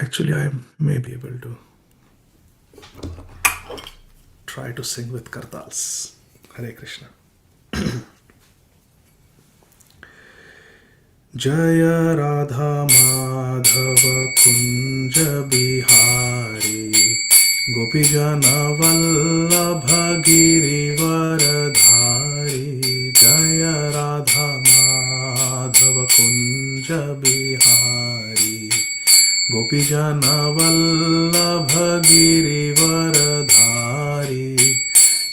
Actually, I may be able to try to sing with kartals. Hare Krishna. Jaya Radha Madhava Kunja Bihari Gopijana Vallabha Girivaradhari Jaya Radha Madhava Kunja Bihari Gopijana Vallabha Girivaradhari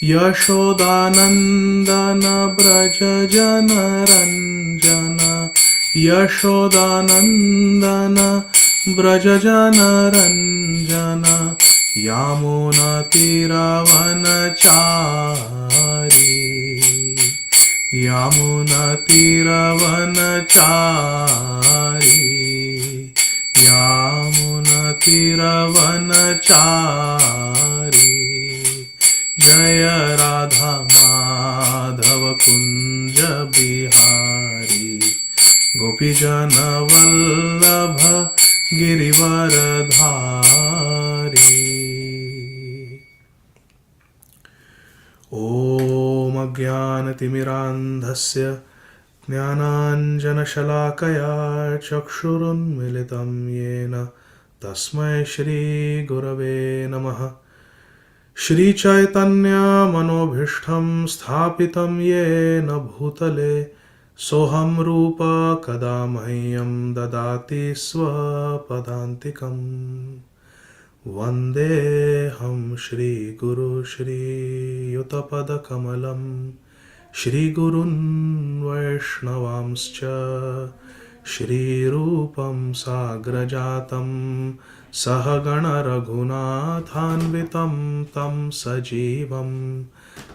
Yashodanandana Braja Jana Ranjana Yashodanandana Braja Jana Ranjana Yamuna Tiravanachari Yamuna Tiravanachari Yamuna Tiravanachari Jaya Radha Madhava Kunja Bihari Gopijana Vallabha Girivaradhari Om Ajnanatimirandhasya Jnananjanashalakaya Chakshurunmilitam Yena Tasmai Shri Gurave Namaha Shri Chaitanya Manobhishtam Sthapitam Yena Bhutale Soham Rupa Kadamahyam Dadati Swapadantikam Vandeham Shri Guru Shri Yutapada Kamalam Shri Gurun Vaishnavamscha Shri Rupam Sagrajatam Sahagana Raghunathanvitam Tam Sajivam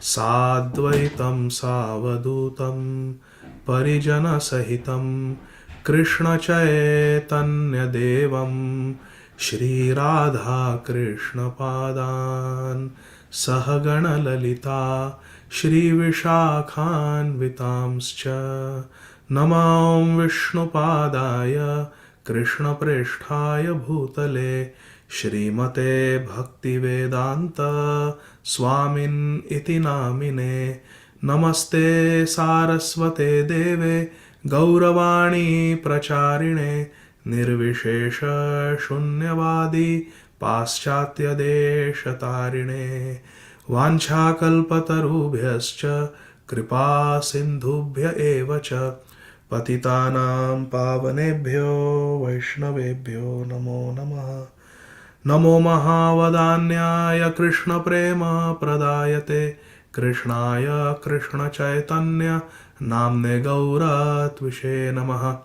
Sadvaitam Savadutam Parijana Sahitam Krishna Chaitanya Devam Shri Radha Krishna Padan Sahagana Lalita Shri Vishakhan Vitamscha Namam Vishnu Padaya Krishna Presthaya Bhutale Shrimate Bhakti Vedanta Swamin Iti Namine Namaste Saraswate Deve Gauravani Pracharine Nirvishesha Shunyavadi Paschatya Deshatarine Vanchakalpatarubhyascha Kripa Sindhubhya Evacha Patitanam Pavanebhyo Vaishnavebhyo Namo Namaha Namo Mahavadanyaya Krishna Prema Pradayate Krishnaya Krishna Chaitanya Namne Gaura Tvishe Namaha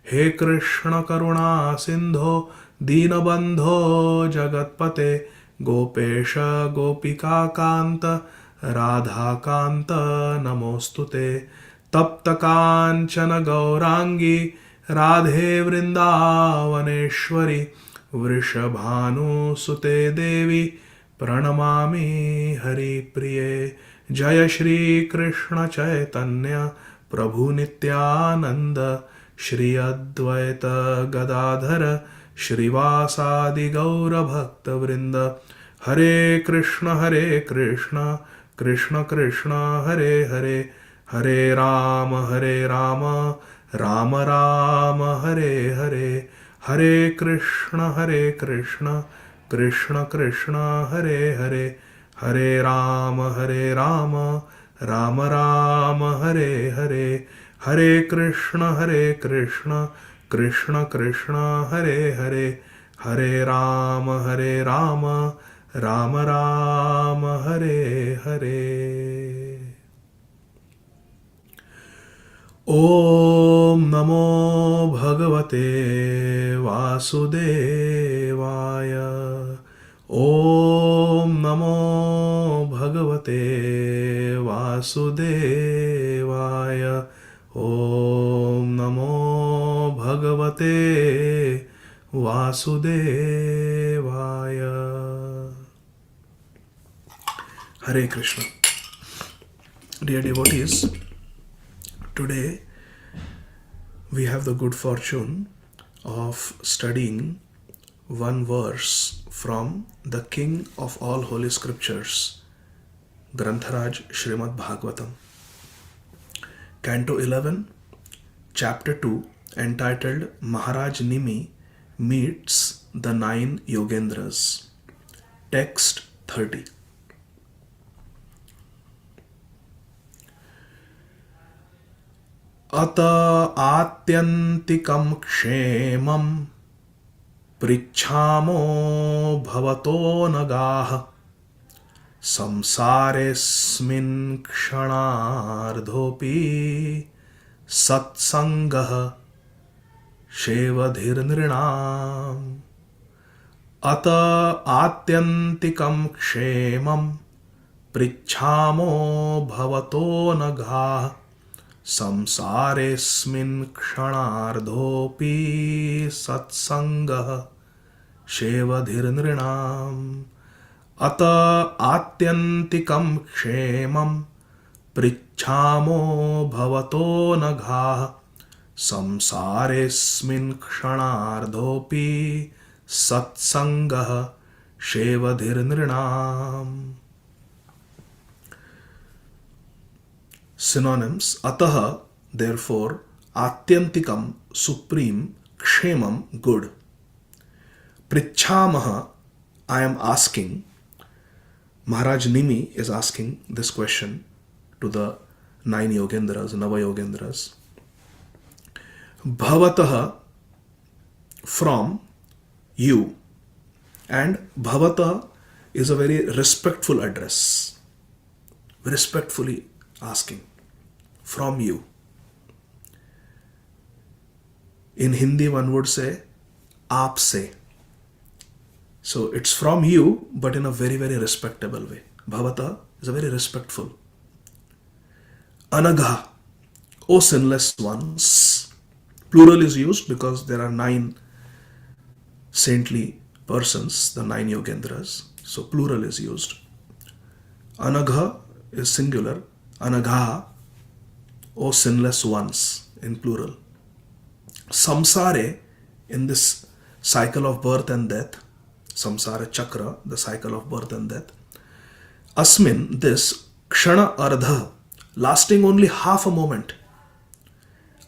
He Krishna Karuna Sindho Dinabandho Jagatpate Gopesha Gopika Kanta Radha Kanta Namostute Tapta Kanchana Gaurangi Radhe Vrindavaneshwari Vrishabhanu Sute Devi Pranamami Hari Priye Jaya Shri Krishna Chaitanya Prabhu Nityananda Shri Advaita Gadadhara Shrivasadi Gaura Bhakta Vrinda Hare Krishna Krishna Krishna Hare Hare Hare Rama Rama Rama Hare Hare Hare Krishna Krishna Krishna Hare Hare Hare Rama Rama Rama Hare Hare Hare Krishna Krishna Krishna Hare Hare Hare Rama Rama Rama Hare Hare Om Namo Bhagavate Vasudevaya Om Namo Bhagavate Vasudevaya Om Namo Bhagavate Vasudevaya Hare Krishna. Dear devotees, today we have the good fortune of studying one verse from the king of all holy scriptures, Grantharaj Srimad Bhagavatam, Canto 11, Chapter 2, entitled Maharaj Nimi Meets the Nine Yogendras. Text 30. Ata atyantikam kshemam prichhamo bhavato nagaha samsaresmin kshanardhopi satsangah shevadhirnrinam. Ata atyantikam kshemam prichhamo bhavato nagaha samsaresmin kshanardhopi satsangah shevadhirnrinam. Ata atyantikam kshemam prichhamo bhavato nagha samsaresmin kshanardhopi satsangah shevadhirnrinam. Synonyms: Ataha, therefore, atyantikam, supreme, kshemam, good. Prichhamaha, I am asking. Maharaj Nimi is asking this question to the nine yogendras, Nava yogendras. Bhavataha, from you. And Bhavata is a very respectful address. Respectfully asking. From you. In Hindi one would say, aap se. So it's from you, but in a very, very respectable way. Bhavata is a very respectful. Anagha, O sinless ones. Plural is used because there are 9 saintly persons, the 9 yogendras. So plural is used. Anagha is singular. Anagha, O sinless ones, in plural. Samsare, in this cycle of birth and death, samsara chakra, the cycle of birth and death. Asmin, this, kshana ardha, lasting only half a moment.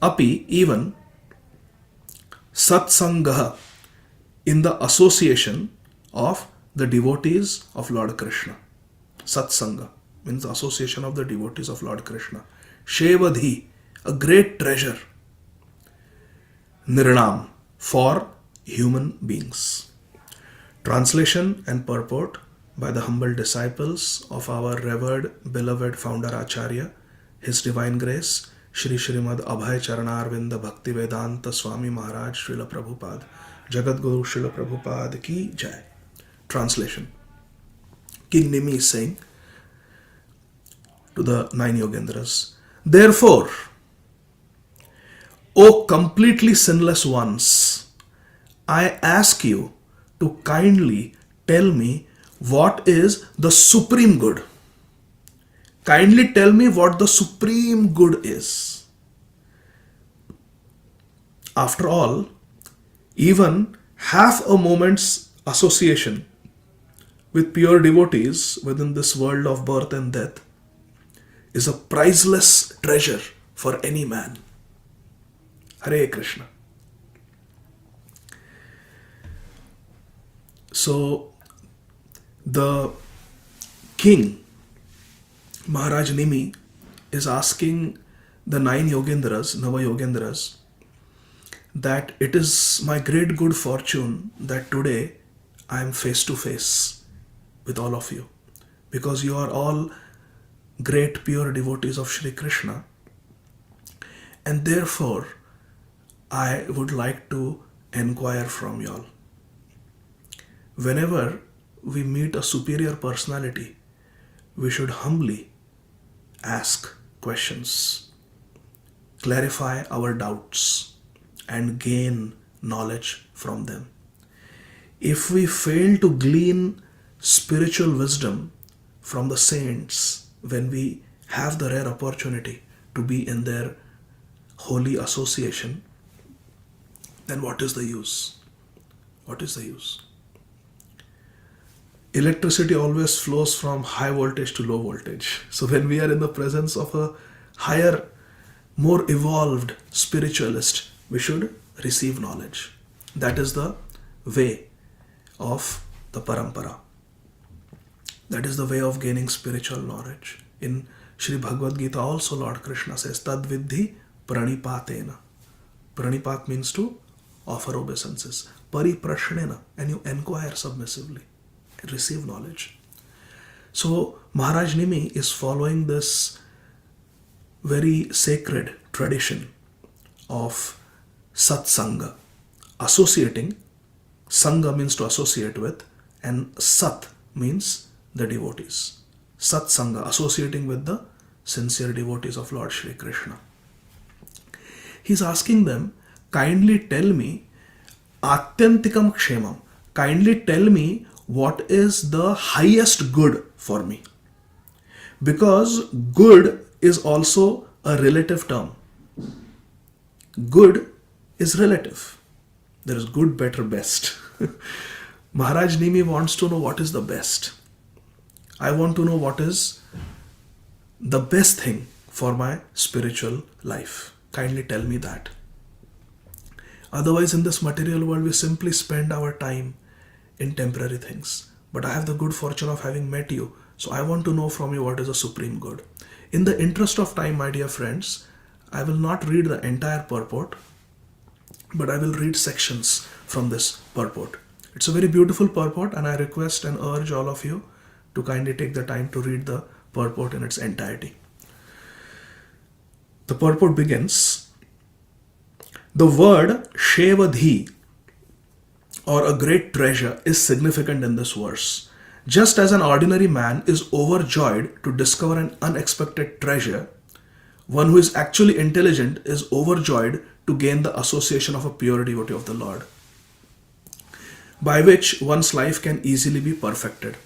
Api, even, satsangah, in the association of the devotees of Lord Krishna. Satsanga means the association of the devotees of Lord Krishna. Shevadhi, a great treasure. Nirnam, for human beings. Translation and purport by the humble disciples of our revered, beloved founder Acharya, His Divine Grace, Shri Srimad Abhay Charanarvinda Bhakti Vedanta Swami Maharaj Srila Prabhupada, Jagat Guru Srila Prabhupada ki Jai. Translation. King Nimi is saying to the 9 yogendras, therefore, O completely sinless ones, I ask you to kindly tell me what is the supreme good. Kindly tell me what the supreme good is. After all, even half a moment's association with pure devotees within this world of birth and death is a priceless treasure for any man. Hare Krishna. So, the king, Maharaj Nimi, is asking the 9 yogendras, Nava yogendras, that it is my great good fortune that today I am face to face with all of you, because you are all great pure devotees of Shri Krishna, and therefore I would like to inquire from you all. Whenever we meet a superior personality, we should humbly ask questions, clarify our doubts, and gain knowledge from them. If we fail to glean spiritual wisdom from the saints when we have the rare opportunity to be in their holy association, then what is the use? What is the use? Electricity always flows from high voltage to low voltage. So when we are in the presence of a higher, more evolved spiritualist, we should receive knowledge. That is the way of the parampara. That is the way of gaining spiritual knowledge. In Sri Bhagavad Gita also Lord Krishna says, Tad vidhi pranipatena. Pranipat means to offer obeisances. Pariprashnena, and you inquire submissively and receive knowledge. So Maharaj Nimi is following this very sacred tradition of satsanga, associating. Sangha means to associate with, and sat means the devotees. Satsanga, associating with the sincere devotees of Lord Shri Krishna. He's asking them, kindly tell me, atyantikam kshemam, kindly tell me what is the highest good for me. Because good is also a relative term. Good is relative. There is good, better, best. Maharaj Nimi wants to know what is the best. I want to know what is the best thing for my spiritual life. Kindly tell me that. Otherwise, in this material world, we simply spend our time in temporary things. But I have the good fortune of having met you. So I want to know from you what is the supreme good. In the interest of time, my dear friends, I will not read the entire purport, but I will read sections from this purport. It's a very beautiful purport, and I request and urge all of you to kindly take the time to read the purport in its entirety. The purport begins, the word Shevadhi, or a great treasure, is significant in this verse. Just as an ordinary man is overjoyed to discover an unexpected treasure, one who is actually intelligent is overjoyed to gain the association of a pure devotee of the Lord, by which one's life can easily be perfected.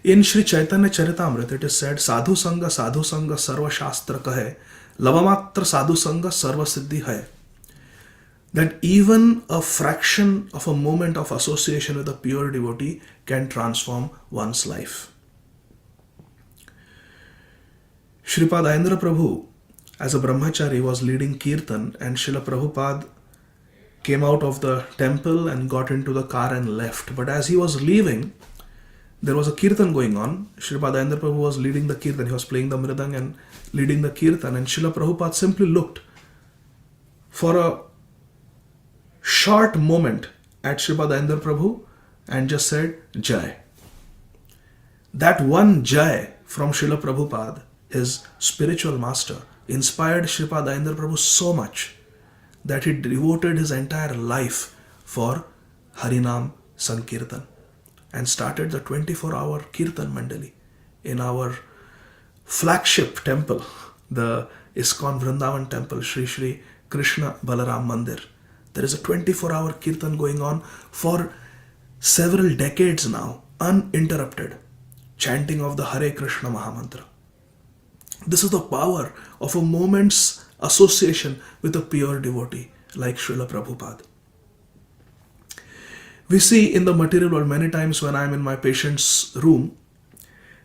In Sri Chaitanya Charitamrita, it is said, Sadhu Sangha Sarva Shastra Kahe, Lavamatra Sadhu Sangha Sarva Siddhi Hai. That even a fraction of a moment of association with a pure devotee can transform one's life. Shripad Ayendra Prabhu, as a brahmachari, was leading kirtan, and Srila Prabhupada came out of the temple and got into the car and left. But as he was leaving, there was a kirtan going on. Shripad Ayendra Prabhu was leading the kirtan. He was playing the mridang and leading the kirtan. And Srila Prabhupada simply looked for a short moment at Shripad Ayendra Prabhu and just said, Jai. That one Jai from Srila Prabhupada, his spiritual master, inspired Shripad Ayendra Prabhu so much that he devoted his entire life for Harinam Sankirtan and started the 24-hour Kirtan Mandali in our flagship temple, the ISKCON Vrindavan temple, Sri Sri Krishna Balaram Mandir. There is a 24-hour Kirtan going on for several decades now, uninterrupted, chanting of the Hare Krishna Mahamantra. This is the power of a moment's association with a pure devotee like Srila Prabhupada. We see in the material world many times when I am in my patient's room,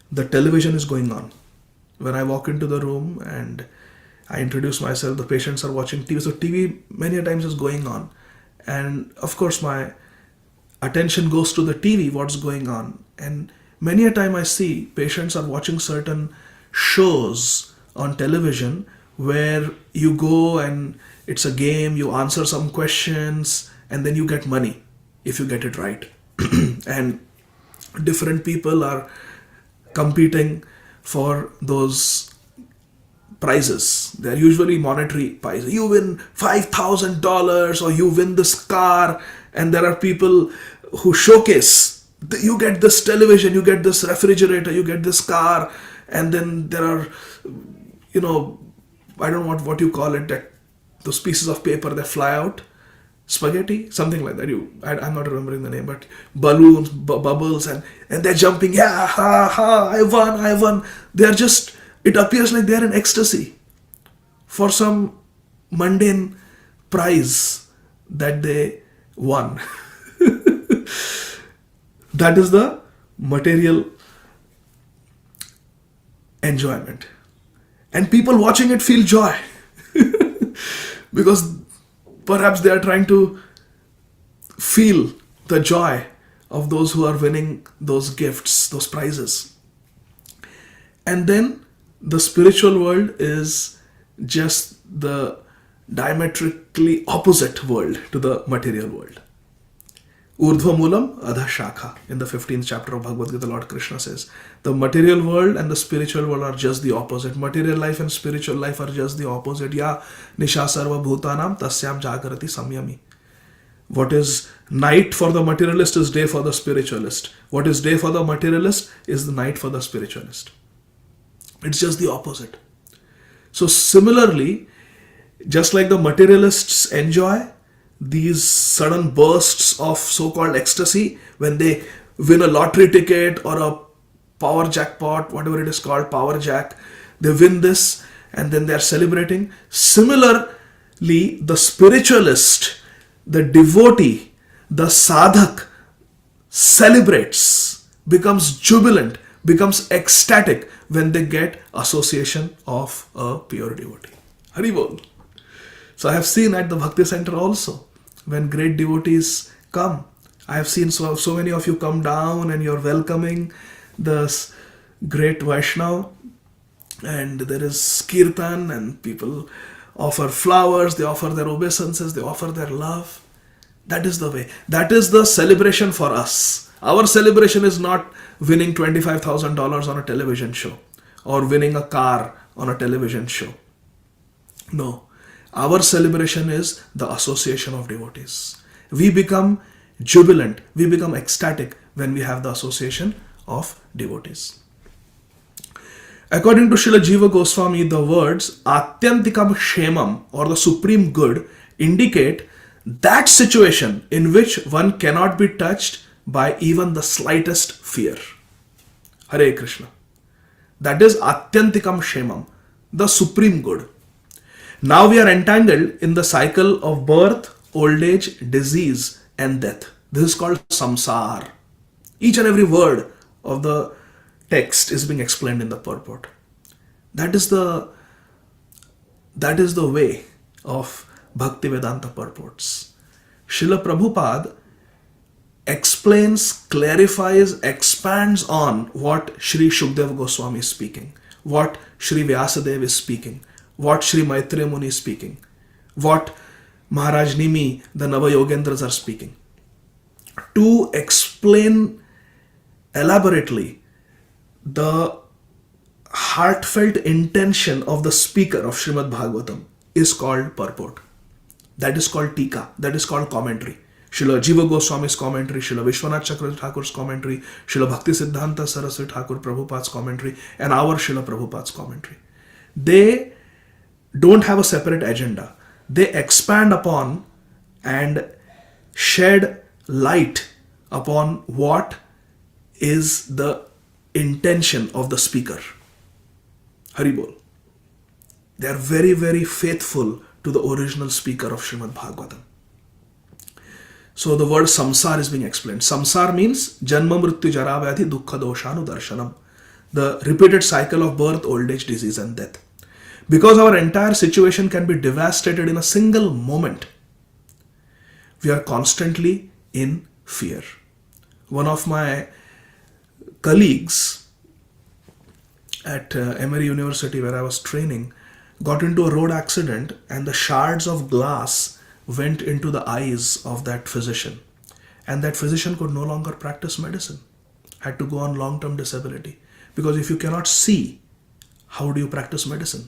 the television is going on. When I walk into the room and I introduce myself, the patients are watching TV. So TV many times is going on. And of course my attention goes to the TV, what's going on. And many a time I see patients are watching certain shows on television where you go and it's a game, you answer some questions and then you get money if you get it right. And different people are competing for those prizes. They are usually monetary prizes. You win $5,000 or you win this car, and there are people who showcase, you get this television, you get this refrigerator, you get this car, and then there are, I don't know what you call it, that those pieces of paper that fly out, spaghetti, something like that. I'm not remembering the name, but balloons, bubbles, and they're jumping. Yeah, ha, I won. They're just, it appears like they're in ecstasy for some mundane prize that they won. That is the material enjoyment. And people watching it feel joy because perhaps they are trying to feel the joy of those who are winning those gifts, those prizes. And then the spiritual world is just the diametrically opposite world to the material world. Urdhva Moolam Adha Shakha. In the 15th chapter of Bhagavad Gita, Lord Krishna says, the material world and the spiritual world are just the opposite. Material life and spiritual life are just the opposite. Ya Nisha Sarva Bhutanam Tasyam Jagarati Samyami. What is night for the materialist is day for the spiritualist. What is day for the materialist is the night for the spiritualist. It's just the opposite. So similarly, just like the materialists enjoy these sudden bursts of so-called ecstasy when they win a lottery ticket or a power jackpot, whatever it is called, power jack, they win this and then they are celebrating. Similarly, the spiritualist, the devotee, the sadhak celebrates, becomes jubilant, becomes ecstatic when they get association of a pure devotee. Hari Bol. So I have seen at the Bhakti Center also, when great devotees come, I have seen so many of you come down and you're welcoming this great Vaishnava, and there is kirtan and people offer flowers, they offer their obeisances, they offer their love. That is the way. That is the celebration for us. Our celebration is not winning $25,000 on a television show or winning a car on a television show. No. Our celebration is the association of devotees. We become jubilant, we become ecstatic when we have the association of devotees. According to Srila Jiva Goswami, the words Atyantikam Shemam or the supreme good indicate that situation in which one cannot be touched by even the slightest fear. Hare Krishna. That is Atyantikam Shemam, the supreme good. Now we are entangled in the cycle of birth, old age, disease and death. This is called samsar. Each and every word of the text is being explained in the purport. That is the way of Bhakti Vedanta purports. Srila Prabhupada explains, clarifies, expands on what Sri Shukdev Goswami is speaking, what Sri Vyasadeva is speaking, what Sri Maitreya Muni is speaking, what Maharaj Nimi, the Nava Yogendras are speaking. To explain elaborately the heartfelt intention of the speaker of Srimad Bhagavatam is called purport. That is called tika. That is called commentary. Srila Jiva Goswami's commentary, Srila Vishwanath Chakravarti Thakur's commentary, Srila Bhakti Siddhanta Saraswati Thakur Prabhupada's commentary, and our Srila Prabhupada's commentary. They don't have a separate agenda. They expand upon and shed light upon what is the intention of the speaker. Haribol. They are very, very faithful to the original speaker of Srimad Bhagavatam. So the word samsar is being explained. Samsar means janma mrityu jara vyadhi dukkha doshanu darshanam. The repeated cycle of birth, old age, disease and death. Because our entire situation can be devastated in a single moment, we are constantly in fear. One of my colleagues at Emory University, where I was training, got into a road accident and the shards of glass went into the eyes of that physician. And that physician could no longer practice medicine, had to go on long-term disability. Because if you cannot see, how do you practice medicine?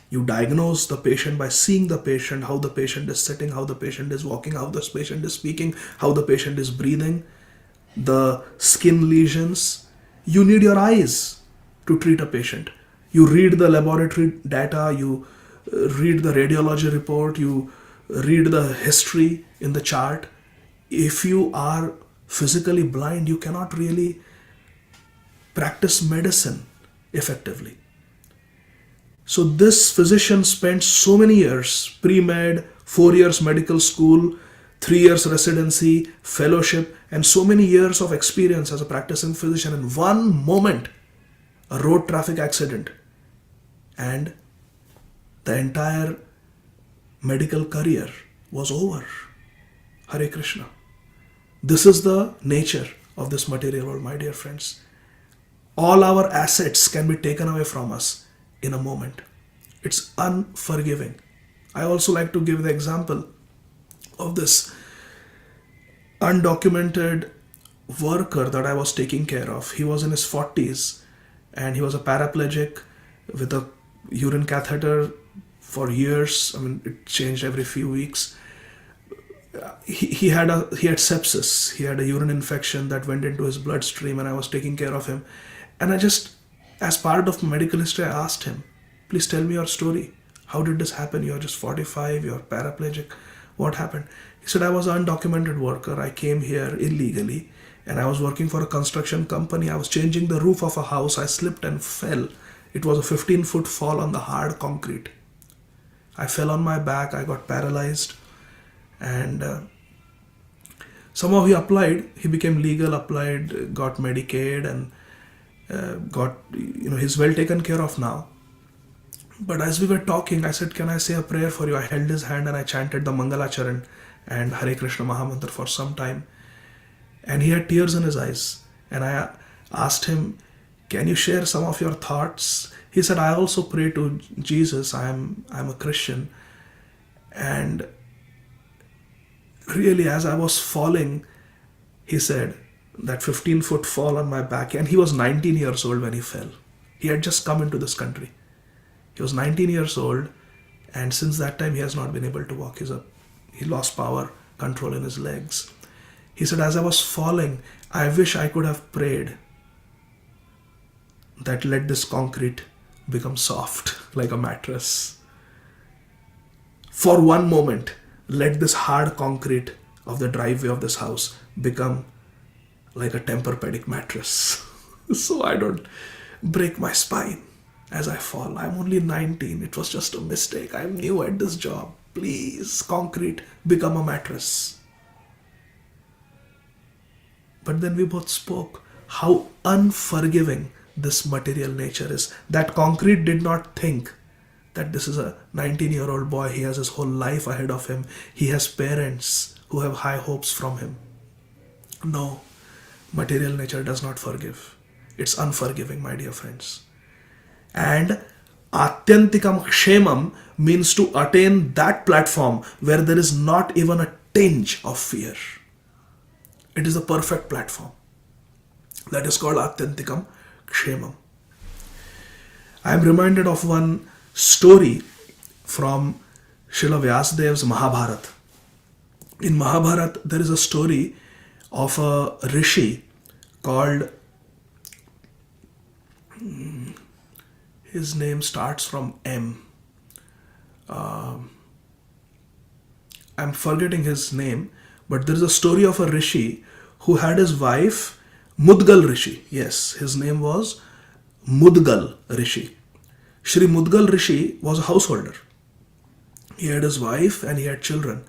You diagnose the patient by seeing the patient, how the patient is sitting, how the patient is walking, how the patient is speaking, how the patient is breathing, the skin lesions. You need your eyes to treat a patient. You read the laboratory data, you read the radiology report, you read the history in the chart. If you are physically blind, you cannot really practice medicine effectively. So this physician spent so many years, pre-med, 4 years medical school, 3 years residency, fellowship, and so many years of experience as a practicing physician. In one moment, a road traffic accident, and the entire medical career was over. Hare Krishna. This is the nature of this material world, my dear friends. All our assets can be taken away from us in a moment. It's unforgiving. I also like to give the example of this undocumented worker that I was taking care of. He was in his 40s and he was a paraplegic with a urine catheter for years. I mean, it changed every few weeks. He had sepsis. He had a urine infection that went into his bloodstream, and I was taking care of him. And I just, as part of medical history, I asked him, please tell me your story. How did this happen? You're just 45, you're paraplegic. What happened? He said, I was an undocumented worker. I came here illegally and I was working for a construction company. I was changing the roof of a house. I slipped and fell. It was a 15-foot fall on the hard concrete. I fell on my back. I got paralyzed. And somehow he became legal, applied, got Medicaid, and he's well taken care of now. But as we were talking, I said, can I say a prayer for you? I held his hand and I chanted the Mangalacharan and Hare Krishna Mahamantra for some time. And he had tears in his eyes. And I asked him, can you share some of your thoughts? He said, I also pray to Jesus. I'm a Christian. And really, as I was falling, he said, that 15-foot fall on my back. And he was 19 years old when he fell. He had just come into this country. He was 19 years old, and since that time he has not been able to walk. He lost power, control in his legs. He said, as I was falling, I wish I could have prayed that let this concrete become soft like a mattress. For one moment, let this hard concrete of the driveway of this house become like a Tempur-Pedic mattress. So I don't break my spine as I fall. I'm only 19. It was just a mistake. I'm new at this job. Please, concrete, become a mattress. But then we both spoke how unforgiving this material nature is. That concrete did not think that this is a 19-year-old boy. He has his whole life ahead of him. He has parents who have high hopes from him. No, material nature does not forgive. It's unforgiving, my dear friends. And Atyantikam Kshemam means to attain that platform where there is not even a tinge of fear. It is the perfect platform. That is called Atyantikam Kshemam. I am reminded of one story from Srila Vyasadev's Mahabharata. In Mahabharata, there is a story of a rishi called, his name starts from M. I'm forgetting his name, but there is a story of a rishi who had his wife, Mudgal Rishi. Yes, his name was Mudgal Rishi. Shri Mudgal Rishi was a householder. He had his wife and he had children.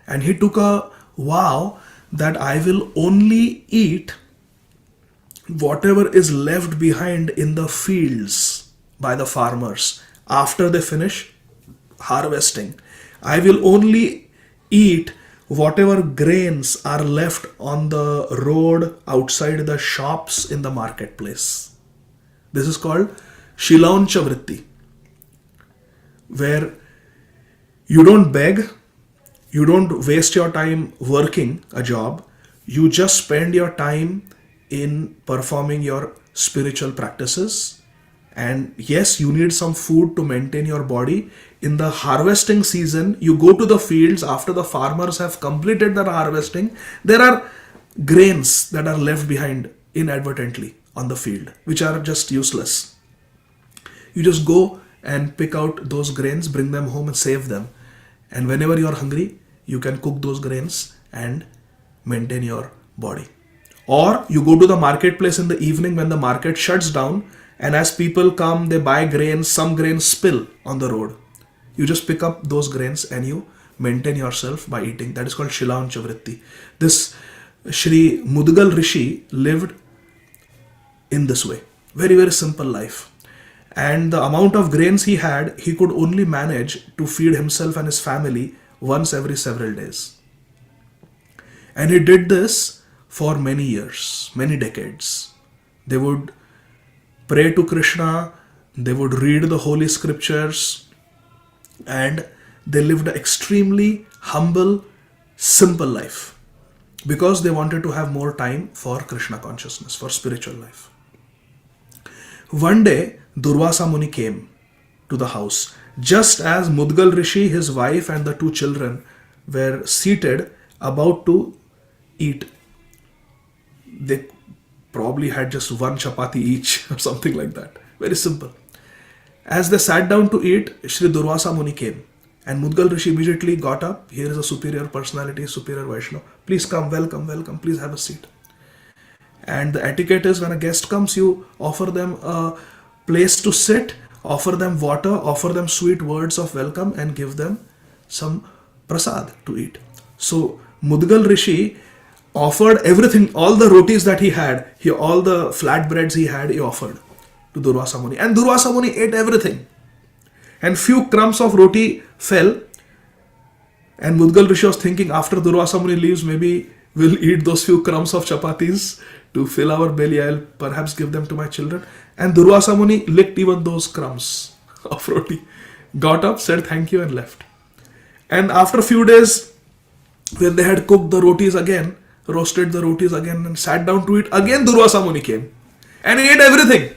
And he took a vow that I will only eat whatever is left behind in the fields by the farmers after they finish harvesting. I will only eat whatever grains are left on the road outside the shops in the marketplace. This is called Shilauncha Vritti, where you don't beg, you don't waste your time working a job, you just spend your time in performing your spiritual practices. And yes, you need some food to maintain your body. In the harvesting season, you go to the fields after the farmers have completed their harvesting. There are grains that are left behind inadvertently on the field, which are just useless. You just go and pick out those grains, bring them home and save them. And whenever you are hungry, you can cook those grains and maintain your body. Or you go to the marketplace in the evening when the market shuts down, and as people come, they buy grains, some grains spill on the road. You just pick up those grains and you maintain yourself by eating. That is called Shilauncha Vritti. This Shri Mudgal Rishi lived in this way. Very, very simple life. And the amount of grains he had, he could only manage to feed himself and his family once every several days. And he did this for many years, many decades. They would pray to Krishna, they would read the holy scriptures, and they lived an extremely humble, simple life because they wanted to have more time for Krishna consciousness, for spiritual life. One day, Durvasa Muni came to the house. Just as Mudgal Rishi, his wife, and the two children were seated about to eat. They probably had just one chapati each or something like that. Very simple. As they sat down to eat, Shri Durvasa Muni came. And Mudgal Rishi immediately got up. Here is a superior personality, superior Vaishnava. Please come, welcome, welcome. Please have a seat. And the etiquette is when a guest comes, you offer them a place to sit, offer them water, offer them sweet words of welcome, and give them some prasad to eat. So Mudgal Rishi offered everything, all the rotis that he had, all the flatbreads he had, he offered to Durvasa Muni. And Durvasa Muni ate everything. And few crumbs of roti fell. And Mudgal Rishi was thinking, after Durvasa Muni leaves, maybe we'll eat those few crumbs of chapatis to fill our belly. I'll perhaps give them to my children. And Durvasa Muni licked even those crumbs of roti, got up, said thank you, and left. And after a few days, when they had cooked the rotis again, roasted the rotis again, and sat down to eat, again Durvasa Muni came. And he ate everything.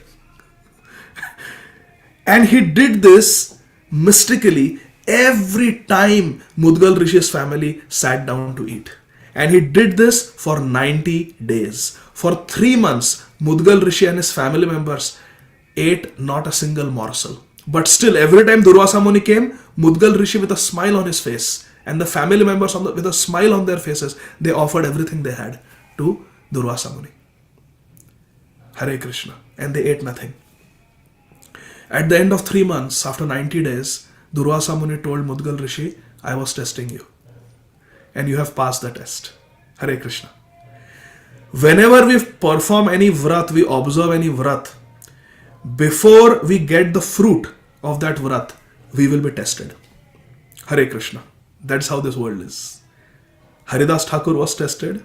And he did this mystically every time Mudgal Rishi's family sat down to eat. And he did this for 90 days. For 3 months, Mudgal Rishi and his family members ate not a single morsel. But still, every time Durvasa Muni came, Mudgal Rishi with a smile on his face, and the family members with a smile on their faces, they offered everything they had to Durvasa Muni. Hare Krishna. And they ate nothing. At the end of 3 months, after 90 days, Durvasa Muni told Mudgal Rishi, I was testing you. And you have passed the test. Hare Krishna. Whenever we perform any vrat, we observe any vrat, before we get the fruit of that vrat, we will be tested. Hare Krishna. That's how this world is. Haridas Thakur was tested.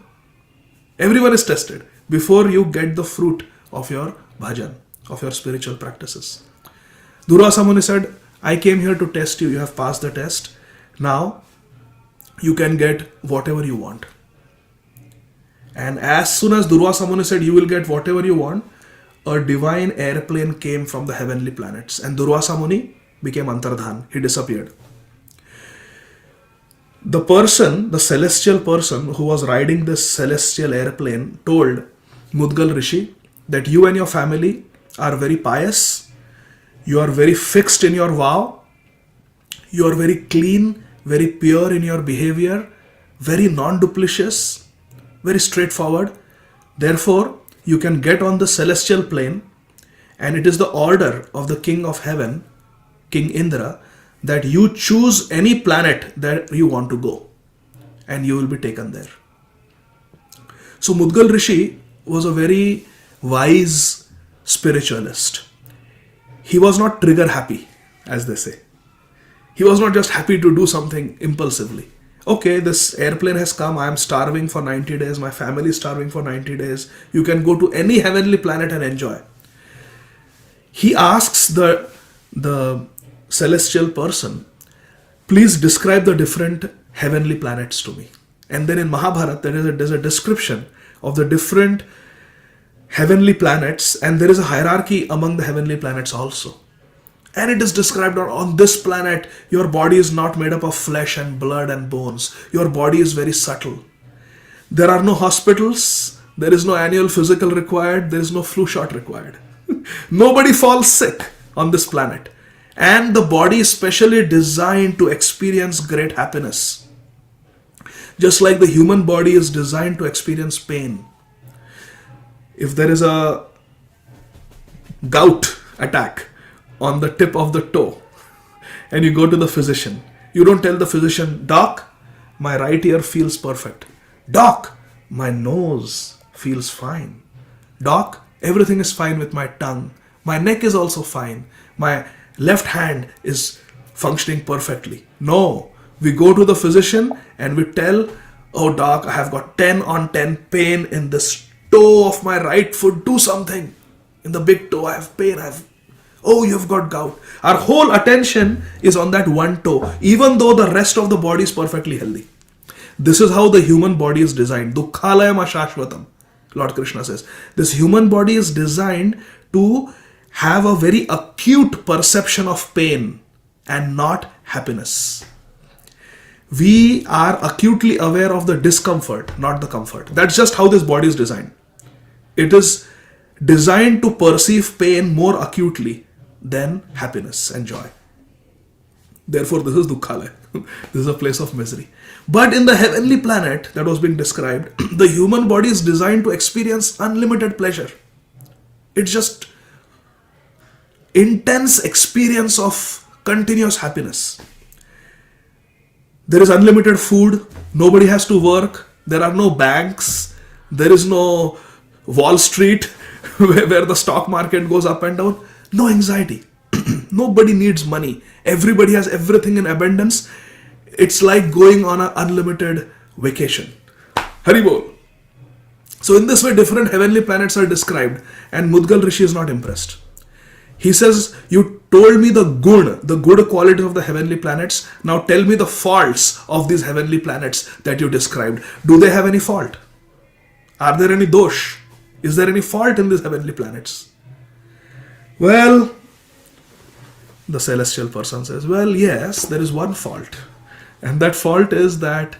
Everyone is tested before you get the fruit of your bhajan, of your spiritual practices. Durvasa Muni said, I came here to test you. You have passed the test. Now, you can get whatever you want. And as soon as Durvasa Muni said, you will get whatever you want, a divine airplane came from the heavenly planets. And Durvasa Muni became Antardhan. He disappeared. The person, the celestial person who was riding this celestial airplane told Mudgal Rishi that you and your family are very pious. You are very fixed in your vow. You are very clean, very pure in your behavior, very non-duplicitous, very straightforward. Therefore, you can get on the celestial plane, and it is the order of the King of Heaven, King Indra, that you choose any planet that you want to go, and you will be taken there. So Mudgal Rishi was a very wise spiritualist. He was not trigger happy, as they say. He was not just happy to do something impulsively. Okay, this airplane has come, I am starving for 90 days, my family is starving for 90 days. You can go to any heavenly planet and enjoy. He asks the celestial person, please describe the different heavenly planets to me. And then in Mahabharata, there's a description of the different heavenly planets, and there is a hierarchy among the heavenly planets also. And it is described on this planet, your body is not made up of flesh and blood and bones. Your body is very subtle. There are no hospitals. There is no annual physical required. There is no flu shot required. Nobody falls sick on this planet. And the body is specially designed to experience great happiness. Just like the human body is designed to experience pain. If there is a gout attack on the tip of the toe and you go to the physician, You don't tell the physician, Doc, my right ear feels perfect. Doc, my nose feels fine. Doc, everything is fine with my tongue. My neck is also fine. My left hand is functioning perfectly. No, we go to the physician and we tell, oh doc, I have got 10 on 10 pain in this toe of my right foot. Do something. In the big toe, I have pain. Oh, you've got gout. Our whole attention is on that one toe, even though the rest of the body is perfectly healthy. This is how the human body is designed. Dukkhalayam ashashvatam, Lord Krishna says. This human body is designed to have a very acute perception of pain and not happiness. We are acutely aware of the discomfort, not the comfort. That's just how this body is designed. It is designed to perceive pain more acutely than happiness and joy. Therefore, this is Dukkhalaya. This is a place of misery. But in the heavenly planet that was being described, the human body is designed to experience unlimited pleasure. It's just intense experience of continuous happiness. There is unlimited food. Nobody has to work. There are no banks. There is no Wall Street where the stock market goes up and down. No anxiety. Nobody needs money. Everybody has everything in abundance. It's like going on an unlimited vacation. Haribol. So in this way, different heavenly planets are described, and Mudgal Rishi is not impressed. He says, you told me the good quality of the heavenly planets. Now tell me the faults of these heavenly planets that you described. Do they have any fault? Are there any dosh? Is there any fault in these heavenly planets? Well, the celestial person says, well, yes, there is one fault. And that fault is that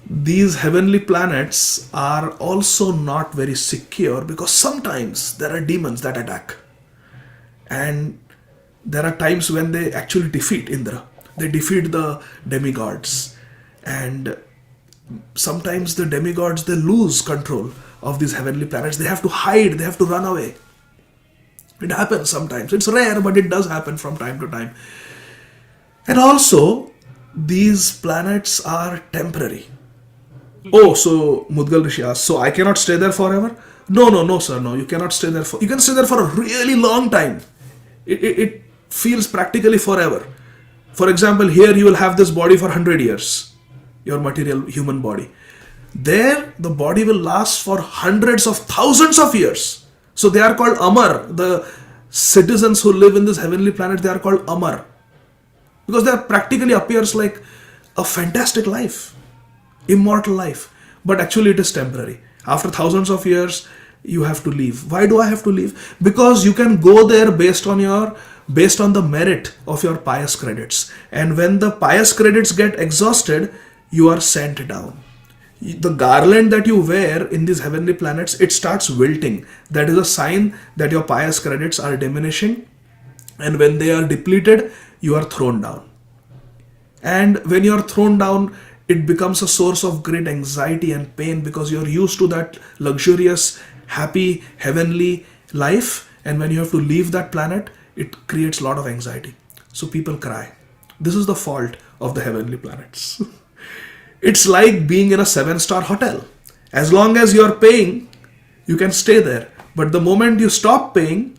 these heavenly planets are also not very secure, because sometimes there are demons that attack. And there are times when they actually defeat Indra. They defeat the demigods. And sometimes the demigods, they lose control of these heavenly planets. They have to hide. They have to run away. It happens sometimes. It's rare, but it does happen from time to time. And also, these planets are temporary. Oh, so Mudgal Rishi asks, so I cannot stay there forever? No, sir, no. You cannot stay there you can stay there for a really long time. It feels practically forever. For example, here you will have this body for 100 years, your material human body. There, the body will last for hundreds of thousands of years. So they are called Amar. The citizens who live in this heavenly planet, they are called Amar. Because that practically appears like a fantastic life, immortal life. But actually it is temporary. After thousands of years, you have to leave. Why do I have to leave? Because you can go there based on the merit of your pious credits. And when the pious credits get exhausted, you are sent down. The garland that you wear in these heavenly planets, it starts wilting. That is a sign that your pious credits are diminishing. And when they are depleted, you are thrown down. And when you are thrown down, it becomes a source of great anxiety and pain, because you are used to that luxurious, happy, heavenly life. And when you have to leave that planet, it creates a lot of anxiety. So people cry. This is the fault of the heavenly planets. It's like being in a 7-star hotel. As long as you're paying, you can stay there. But the moment you stop paying,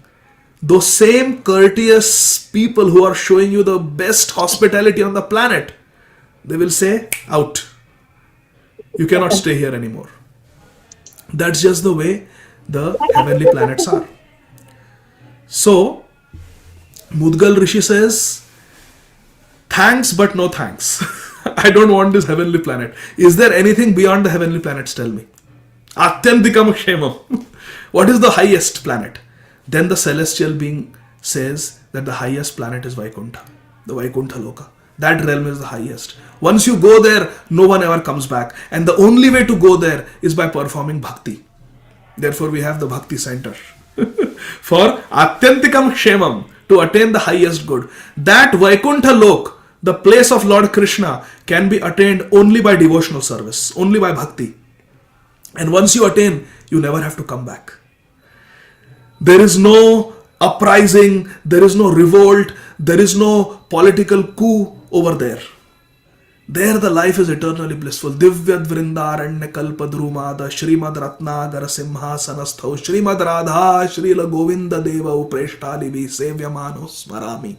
those same courteous people who are showing you the best hospitality on the planet, they will say, out. You cannot stay here anymore. That's just the way the heavenly planets are. So, Mudgal Rishi says, thanks but no thanks. I don't want this heavenly planet. Is there anything beyond the heavenly planets? Tell me. Atyantikam Kshemam. What is the highest planet? Then the celestial being says that the highest planet is Vaikuntha, the Vaikuntha Loka. That realm is the highest. Once you go there, no one ever comes back. And the only way to go there is by performing bhakti. Therefore, we have the bhakti center. For Atyantikam Kshemam, to attain the highest good. That Vaikuntha Lok, the place of Lord Krishna, can be attained only by devotional service, only by bhakti. And once you attain, you never have to come back. There is no uprising, there is no revolt, there is no political coup over there. There the life is eternally blissful. Divyad Vrindaranya Kalpadrumada Shrimad Ratnagar Simhasanastho Shrimad Radha Srila Govinda Deva Upreshtalivi Sevyamano Smarami.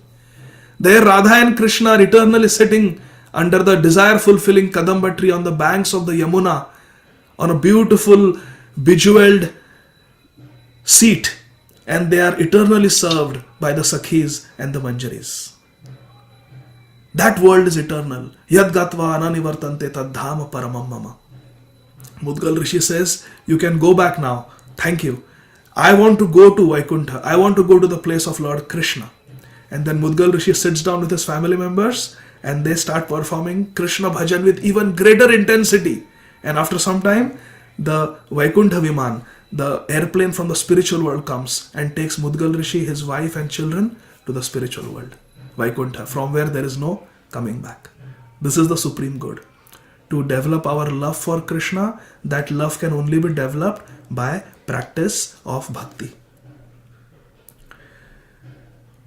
There Radha and Krishna are eternally sitting under the desire fulfilling Kadamba tree on the banks of the Yamuna on a beautiful bejeweled seat, and they are eternally served by the Sakhis and the Manjaris. That world is eternal. Yad gatva ananivartante tad dhama paramam mama. Mudgal Rishi says, you can go back now. Thank you. I want to go to Vaikuntha. I want to go to the place of Lord Krishna. And then Mudgal Rishi sits down with his family members and they start performing Krishna bhajan with even greater intensity. And after some time, the Vaikuntha Viman, the airplane from the spiritual world, comes and takes Mudgal Rishi, his wife and children to the spiritual world, Vaikuntha, from where there is no coming back. This is the supreme good. To develop our love for Krishna, that love can only be developed by practice of bhakti.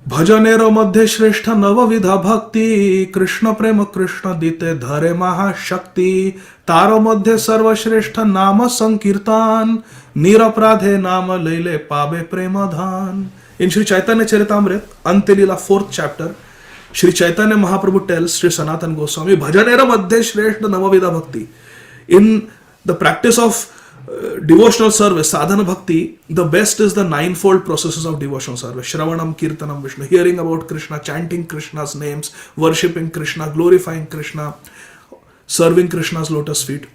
भजनेर मध्य श्रेष्ठ नवविधा भक्ति कृष्ण प्रेम कृष्ण दीते धरे महाशक्ति तारो मध्य सर्वश्रेष्ठ नाम संकीर्तन निरपराधे नाम लैले पावे प्रेम धान. In Sri Chaitanya Charitamrita, Antilila 4th chapter, Sri Chaitanya Mahaprabhu tells Sri Sanatana Goswami, Bhajanera Madhya Shreshta Navavida Bhakti. In the practice of devotional service, sadhana bhakti, the best is the ninefold processes of devotional service. Shravanam, Kirtanam, Vishnu, hearing about Krishna, chanting Krishna's names, worshipping Krishna, glorifying Krishna, serving Krishna's lotus feet.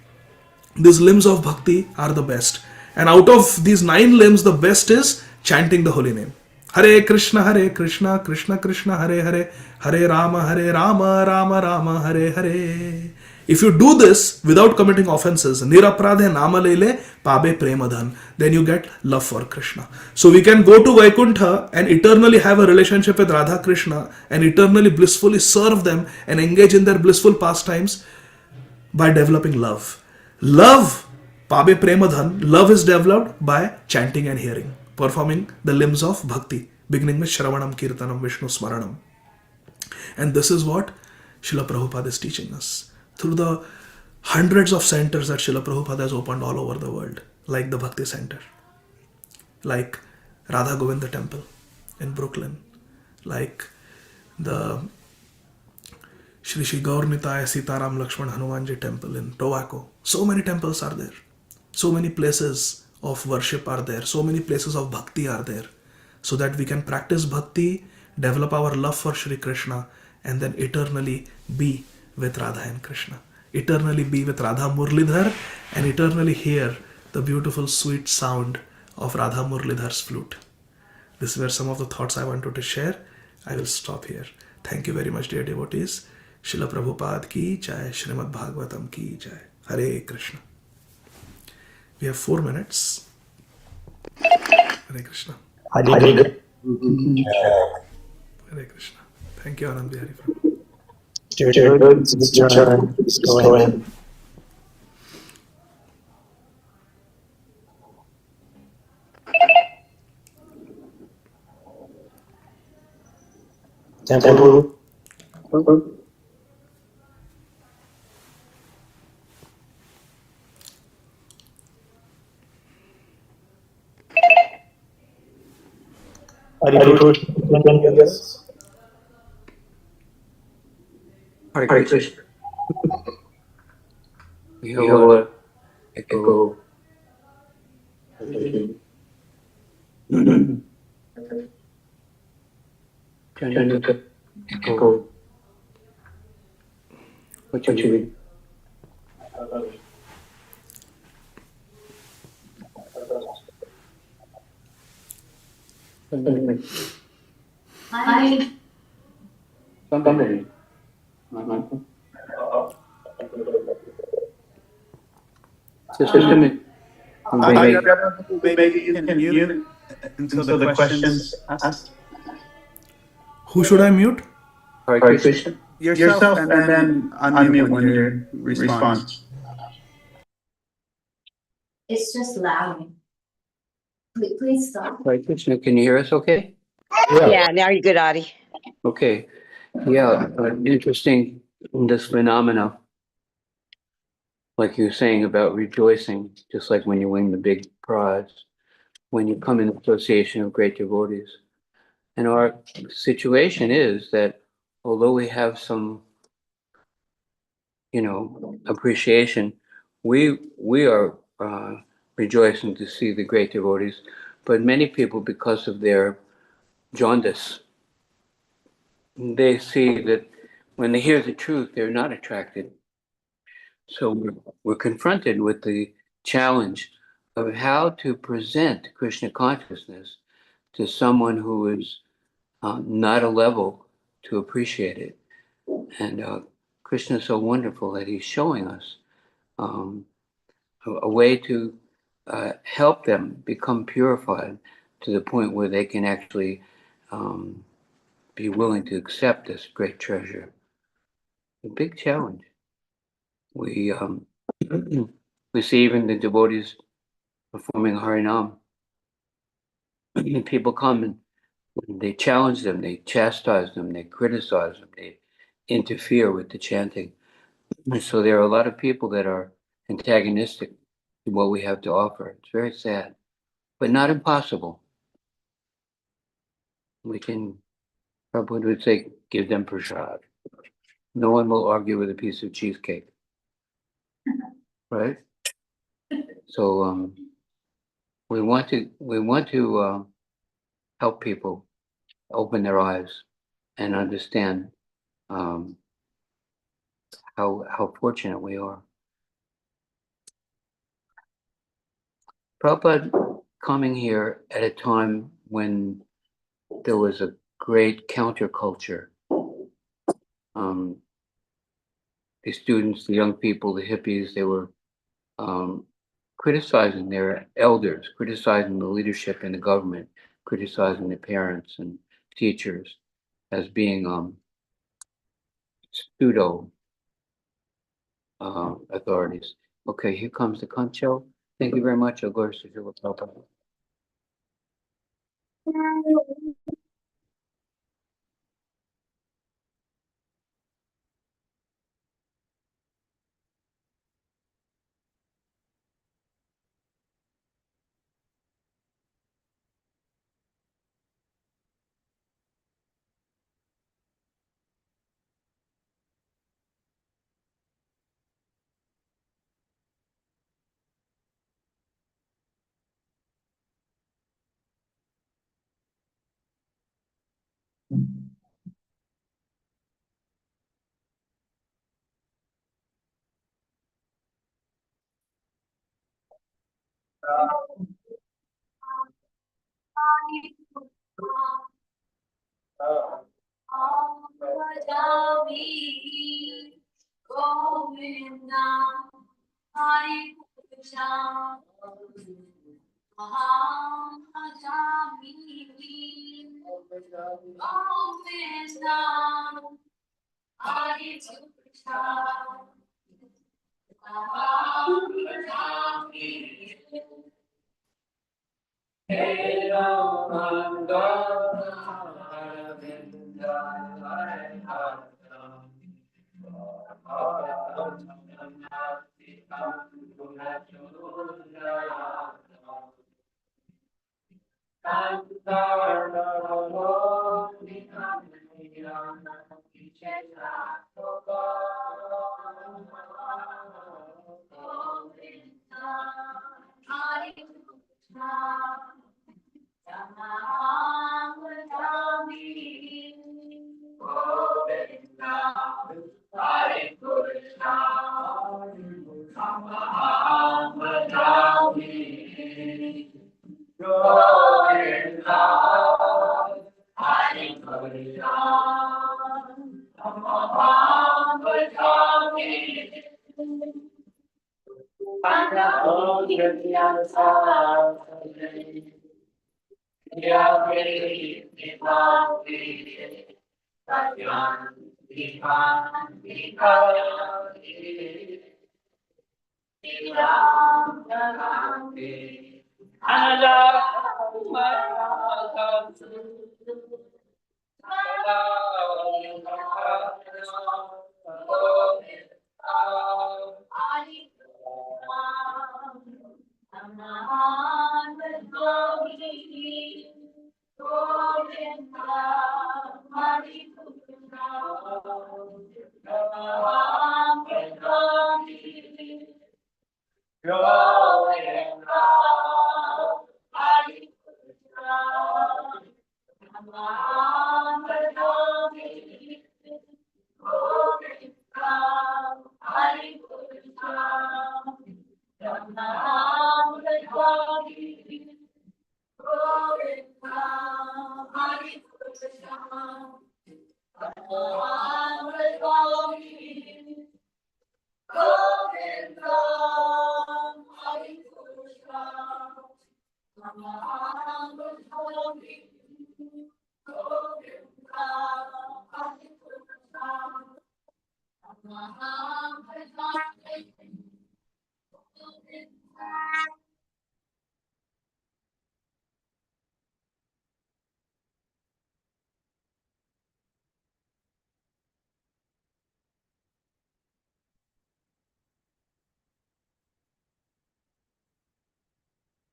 These limbs of bhakti are the best. And out of these 9 limbs, the best is chanting the holy name. Hare Krishna, Krishna Krishna, Hare Hare, Hare Rama, Rama Rama, Hare Hare. If you do this without committing offenses, nirapradhe nama lele pabe premadhan, then you get love for Krishna. So we can go to Vaikuntha and eternally have a relationship with Radha Krishna and eternally blissfully serve them and engage in their blissful pastimes by developing love. Love, pabe premadhan, love is developed by chanting and hearing, performing the limbs of bhakti, beginning with Shravanam, Kirtanam, Vishnu Smaranam. And this is what Srila Prabhupada is teaching us. Through the hundreds of centers that Srila Prabhupada has opened all over the world, like the Bhakti Center, like Radha Govinda Temple in Brooklyn, like the Shri Shri Gaurnitaya Sitaram Lakshman Hanumanji Temple in Tobacco. So many temples are there. So many places of worship are there. So many places of bhakti are there. So that we can practice bhakti, develop our love for Shri Krishna, and then eternally be with Radha and Krishna. Eternally be with Radha Murlidhar and eternally hear the beautiful sweet sound of Radha Murlidhar's flute. These were some of the thoughts I wanted to share. I will stop here. Thank you very much, dear devotees. Srila Prabhupada ki jai, Srimad Bhagavatam ki jai. Hare Krishna. We have 4 minutes. Hare Krishna. Hare Krishna. Thank you, Anand Bihari. It's your turn. Just go ahead. Temple. Hare Krishna. We have a echo. Turn to echo. What you mean? Hi. Somebody. System. Maybe you can mute until the questions asked. Who should I mute? Hare Krishna. Yourself and then unmute when you respond. It's just loud. Please stop. Hare Krishna. Can you hear us okay? Yeah, now you're good, Adi. Okay. Yeah, interesting this phenomena, like you were saying about rejoicing, just like when you win the big prize, when you come in association of great devotees. And our situation is that although we have some, appreciation, we are rejoicing to see the great devotees, but many people, because of their jaundice, they see that when they hear the truth, they're not attracted. So we're confronted with the challenge of how to present Krishna consciousness to someone who is not a level to appreciate it. And Krishna is so wonderful that he's showing us um, a way to help them become purified to the point where they can actually um, be willing to accept this great treasure. A big challenge. We we see even the devotees performing Harinam. People come and they challenge them, they chastise them, they criticize them, they interfere with the chanting. And so there are a lot of people that are antagonistic to what we have to offer. It's very sad, but not impossible. We can, Prabhupada would say, give them prasad. No one will argue with a piece of cheesecake, right? So we want to help people open their eyes and understand um, how fortunate we are. Prabhupada coming here at a time when there was a great counterculture. The students, the young people, the hippies, they were criticizing their elders, criticizing the leadership in the government, criticizing the parents and teachers as being pseudo authorities. Okay, here comes the concho. Thank you very much.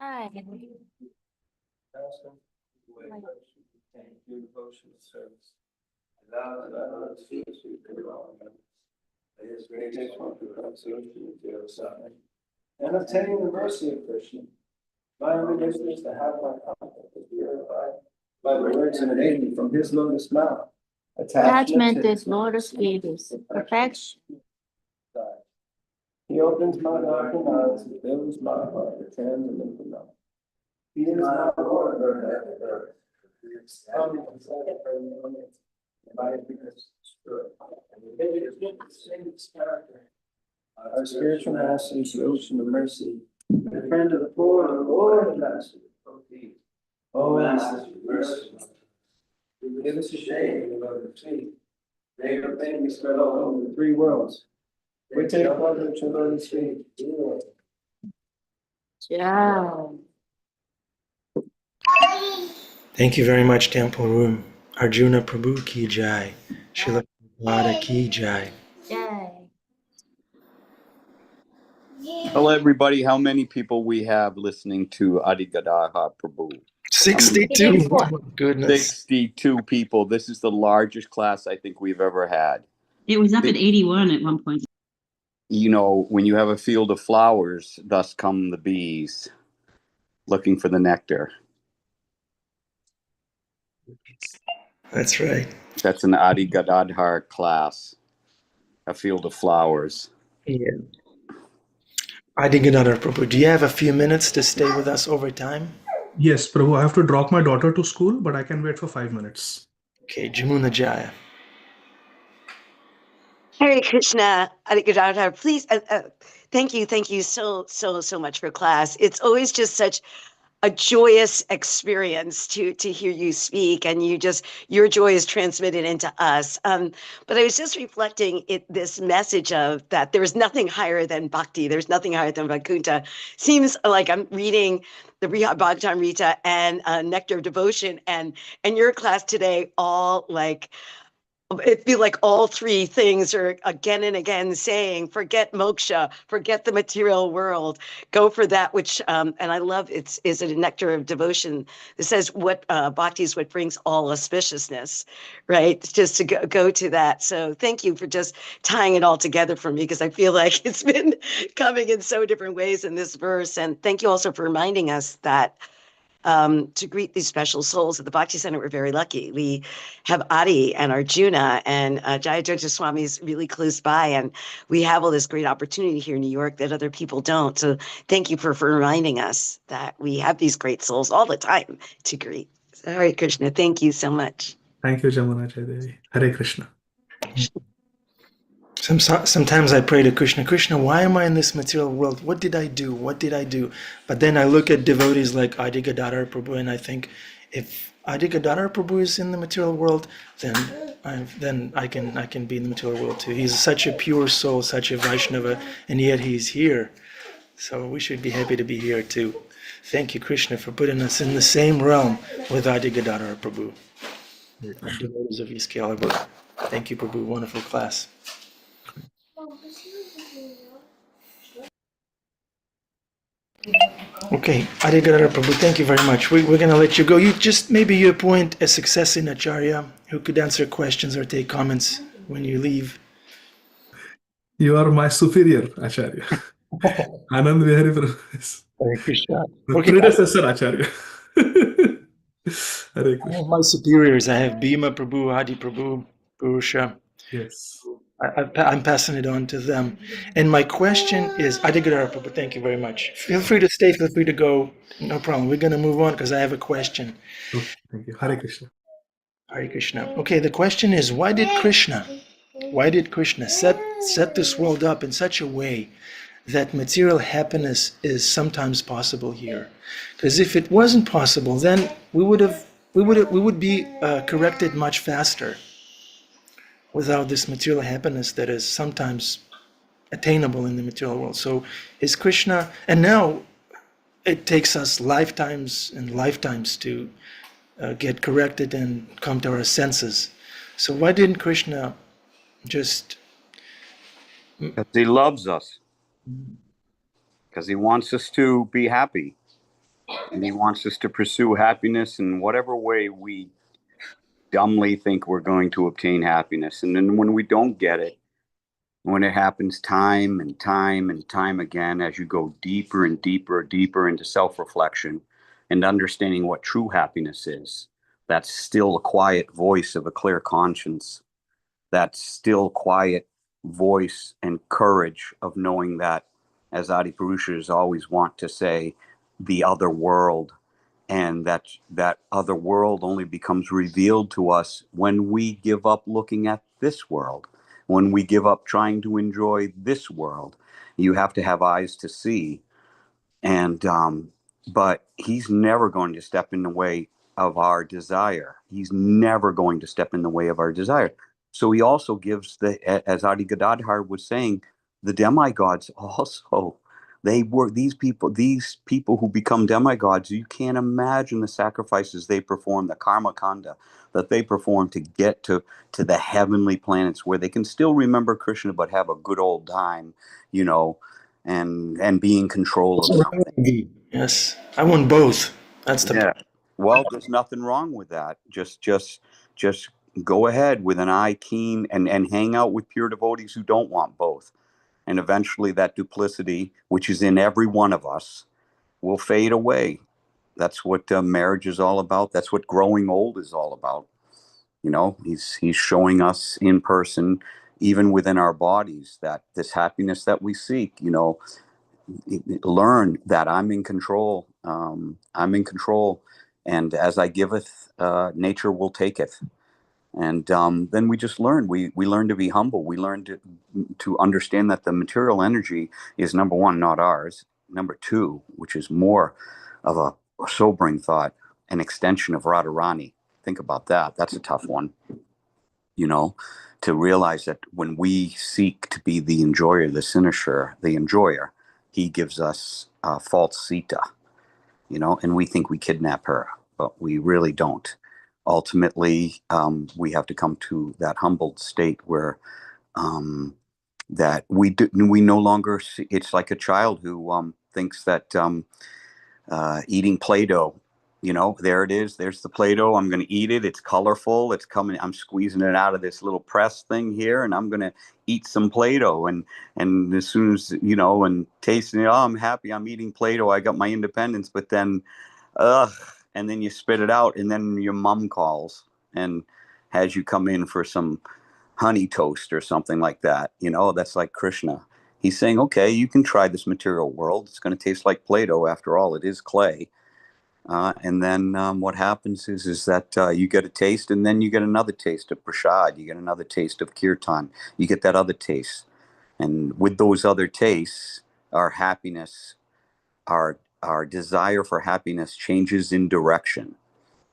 Hi. And obtaining the mercy of Krishna. My obligation is to have my contact purified by the words emanating from his lotus mouth. Attachment is lotus feet is perfection. He opens my darkened eyes and fills my heart with transcendental knowledge. He is my Lord of earth. Our spiritual master is the ocean of mercy, the friend of the poor, the Lord of master. Oh, master, merciful. Give us a shade of the feet. May your fame be spread all over the three worlds. We take pleasure to lotus feet. Yeah. Thank you very much, Temple Room. Arjuna Prabhu ki jai. Srila Prabhupada ki jai. Yay. Tell everybody how many people we have listening to Adi Gadhahar Prabhu. 62. Oh my goodness. 62 people. This is the largest class I think we've ever had. It was up at 81 at one point. You know, when you have a field of flowers, thus come the bees looking for the nectar. That's right. That's an Adi Gadhahar class, a field of flowers. Yeah. Adi Gadhahar Prabhu, do you have a few minutes to stay with us over time? Yes, Prabhu, I have to drop my daughter to school, but I can wait for 5 minutes. Okay, Jamuna Jaya. Hare Krishna, Adi Gadhahar, please, thank you so much for class. It's always just such a joyous experience to hear you speak, and your joy is transmitted into us. But I was just reflecting this message of that there's nothing higher than bhakti, there's nothing higher than Vaikuntha. Seems like I'm reading the Bhagavatam Rita and Nectar of Devotion, and your class today all like. It feel like all three things are again and again saying, forget moksha, forget the material world, go for that which, and I love is it a nectar of devotion? It says what bhakti is what brings all auspiciousness, right? Just to go to that. So thank you for just tying it all together for me, because I feel like it's been coming in so different ways in this verse. And thank you also for reminding us that to greet these special souls at the Bhakti Center, we're very lucky. We have Adi and Arjuna, and Jayadrija Swami is really close by, and we have all this great opportunity here in New York that other people don't. So thank you for reminding us that we have these great souls all the time to greet. So, Hare Krishna, thank you so much. Thank you, Jamuna Devi. Hare Krishna. Sometimes I pray to Krishna, Krishna, why am I in this material world? What did I do? What did I do? But then I look at devotees like Adi Gadhahar Prabhu, and I think, if Adi Gadhahar Prabhu is in the material world, then I can be in the material world too. He's such a pure soul, such a Vaishnava, and yet he's here. So we should be happy to be here too. Thank you, Krishna, for putting us in the same realm with Adi Gadhahar Prabhu, devotees of Excalibur. Thank you, Prabhu. Wonderful class. Okay, Adi Gadhahar Prabhu, thank you very much. We're going to let you go. Maybe you appoint a successor Acharya who could answer questions or take comments when you leave. You are my superior, Acharya. Anand Vihari Prabhu is Hare Krishna. the Okay, predecessor Acharya. Hare I Krishna. have my superiors. I have Bhima Prabhu, Adi Prabhu, Purusha. Yes. I'm passing it on to them. And my question is, Adi Gadhahar Prabhu, thank you very much. Feel free to stay, feel free to go. No problem. We're going to move on because I have a question. Okay, thank you. Hare Krishna. Hare Krishna. Okay, the question is, why did Krishna set this world up in such a way that material happiness is sometimes possible here? Because if it wasn't possible, then we would be corrected much faster without this material happiness that is sometimes attainable in the material world. So is Krishna, and now it takes us lifetimes and lifetimes to get corrected and come to our senses. So why didn't Krishna just? Because he loves us. Because he wants us to be happy. And he wants us to pursue happiness in whatever way we dumbly think we're going to obtain happiness. And then when we don't get it, when it happens time and time and time again, as you go deeper and deeper into self-reflection and understanding what true happiness is, that's still a quiet voice of a clear conscience. That still quiet voice and courage of knowing that, as Adi Purushas always want to say, the other world, and that other world only becomes revealed to us when we give up looking at this world, when we give up trying to enjoy this world. You have to have eyes to see, and but he's never going to step in the way of our desire. He's never going to step in the way of our desire. So he also gives as Adi Gadhahar was saying, the demigods also, they were these people who become demigods. You can't imagine the sacrifices they perform, the karma kanda that they perform to get to the heavenly planets where they can still remember Krishna but have a good old time, you know, and be in control of something. Yes, I want both. That's the. Yeah. Well, there's nothing wrong with that. Just go ahead with an eye keen and hang out with pure devotees who don't want both. And eventually that duplicity, which is in every one of us, will fade away. That's what marriage is all about. That's what growing old is all about. You know, he's showing us in person, even within our bodies, that this happiness that we seek, you know, learn that I'm in control. I'm in control, and as I giveth, nature will taketh. And then we just learn. We learn to be humble. We learn to understand that the material energy is, number one, not ours. Number two, which is more of a sobering thought, an extension of Radharani. Think about that. That's a tough one. You know, to realize that when we seek to be the enjoyer, the cynosure, the enjoyer, he gives us false Sita, you know, and we think we kidnap her, but we really don't. Ultimately, we have to come to that humbled state where that we no longer see. It's like a child who thinks that eating Play-Doh, you know, there it is. There's the Play-Doh. I'm going to eat it. It's colorful. It's coming. I'm squeezing it out of this little press thing here, and I'm going to eat some Play-Doh. And as soon as, you know, and tasting it, oh, I'm happy. I'm eating Play-Doh. I got my independence. But then, and then you spit it out, and then your mom calls and has you come in for some honey toast or something like that. You know, that's like Krishna. He's saying, okay, you can try this material world. It's going to taste like Play-Doh. After all, it is clay. And then what happens is that you get a taste, and then you get another taste of prasad. You get another taste of kirtan. You get that other taste. And with those other tastes, our happiness, our desire for happiness changes in direction.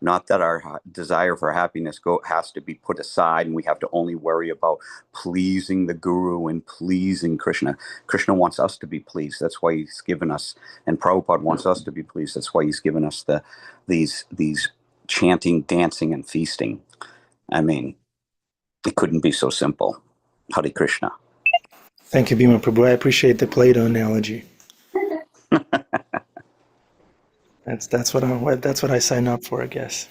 Not that our desire for happiness has to be put aside and we have to only worry about pleasing the guru and pleasing Krishna. Krishna wants us to be pleased. That's why he's given us, and Prabhupada wants us to be pleased. That's why he's given us these chanting, dancing, and feasting. I mean, it couldn't be so simple. Hare Krishna. Thank you, Bhima Prabhu. I appreciate the Play-Doh analogy. That's what I sign up for, I guess.